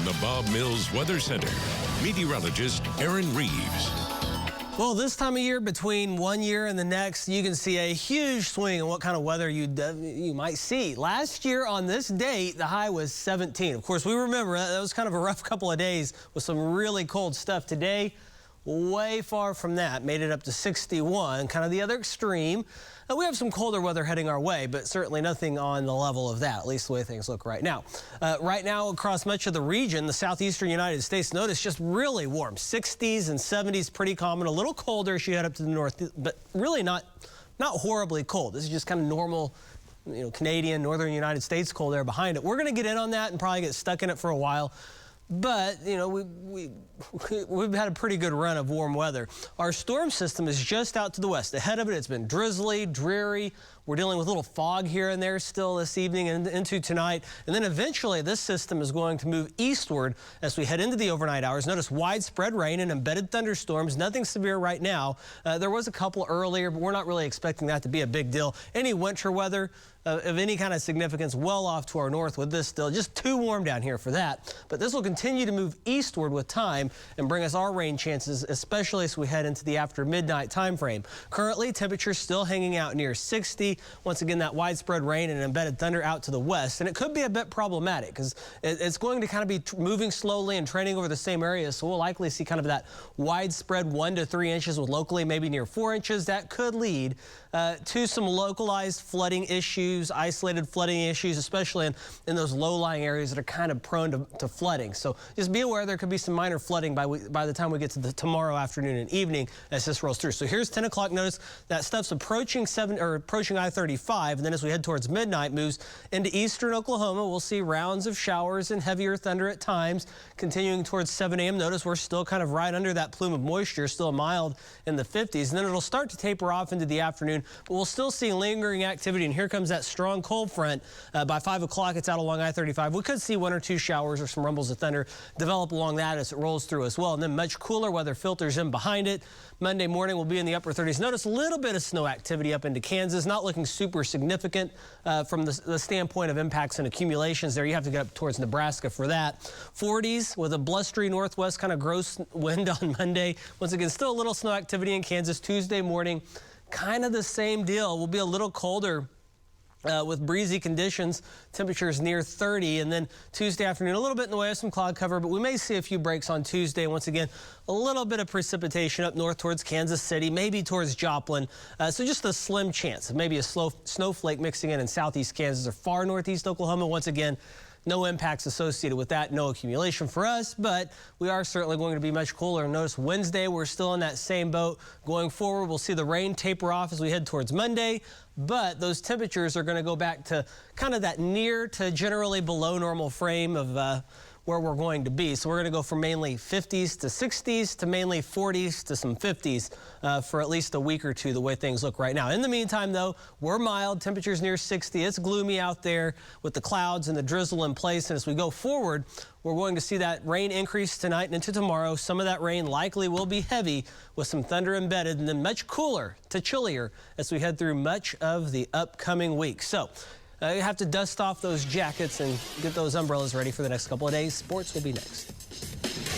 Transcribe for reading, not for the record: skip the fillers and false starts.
the Bob Mills Weather Center, meteorologist Aaron Reeves. Well, this time of year, between one year and the next, you can see a huge swing in what kind of weather you might see. Last year on this date, the high was 17. Of course, we remember that was kind of a rough couple of days with some really cold stuff. Today, way far from that, made it up to 61, kind of the other extreme. We have some colder weather heading our way, but certainly nothing on the level of that, at least the way things look right now. Right now, across much of the region, the southeastern United States, notice just really warm. 60s and 70s, pretty common. A little colder as you head up to the north, but really not horribly cold. This is just kind of normal, Canadian, northern United States cold air behind it. We're going to get in on that and probably get stuck in it for a while. But, we've had a pretty good run of warm weather. Our storm system is just out to the west. Ahead of it, it's been drizzly, dreary. We're dealing with a little fog here and there still this evening and into tonight. And then eventually this system is going to move eastward as we head into the overnight hours. Notice widespread rain and embedded thunderstorms. Nothing severe right now. There was a couple earlier, but we're not really expecting that to be a big deal. Any winter weather of any kind of significance well off to our north with this still. Just too warm down here for that. But this will continue to move eastward with time and bring us our rain chances, especially as we head into the after midnight time frame. Currently, temperatures still hanging out near 60. Once again, that widespread rain and embedded thunder out to the west. And it could be a bit problematic because it's going to kind of be moving slowly and trending over the same area. So we'll likely see kind of that widespread 1 to 3 inches with locally maybe near 4 inches. That could lead to some localized flooding issues, isolated flooding issues, especially in those low-lying areas that are kind of prone to flooding. So just be aware there could be some minor flooding by the time we get to the tomorrow afternoon and evening as this rolls through. So here's 10 o'clock. Notice that stuff's approaching I-35, and then as we head towards midnight, moves into eastern Oklahoma. We'll see rounds of showers and heavier thunder at times. Continuing towards 7 a.m. Notice we're still kind of right under that plume of moisture, still mild in the 50s. And then it'll start to taper off into the afternoon, but we'll still see lingering activity. And here comes that strong cold front. By 5 o'clock, it's out along I-35. We could see 1 or 2 showers or some rumbles of thunder develop along that as it rolls through as well. And then much cooler weather filters in behind it. Monday morning will be in the upper 30s. Notice a little bit of snow activity up into Kansas, not looking super significant from the standpoint of impacts and accumulations there. You have to get up towards Nebraska for that. 40s with a blustery northwest kind of gross wind on Monday. Once again, still a little snow activity in Kansas. Tuesday morning, kind of the same deal. We'll be a little colder with breezy conditions, temperatures near 30, and then Tuesday afternoon a little bit in the way of some cloud cover, but we may see a few breaks on Tuesday. Once again, a little bit of precipitation up north towards Kansas City, maybe towards Joplin. So just a slim chance of maybe a snowflake mixing in southeast Kansas or far northeast Oklahoma. Once again, no impacts associated with that, no accumulation for us, but we are certainly going to be much cooler. Notice Wednesday, we're still in that same boat. Going forward, we'll see the rain taper off as we head towards Monday, but those temperatures are going to go back to kind of that near to generally below normal frame of where we're going to be. So we're going to go from mainly 50s to 60s to mainly 40s to some 50s for at least a week or two, the way things look right now. In the meantime, though, we're mild, temperatures near 60. It's gloomy out there with the clouds and the drizzle in place. And as we go forward, we're going to see that rain increase tonight and into tomorrow. Some of that rain likely will be heavy with some thunder embedded, and then much cooler to chillier as we head through much of the upcoming week. So you have to dust off those jackets and get those umbrellas ready for the next couple of days. Sports will be next.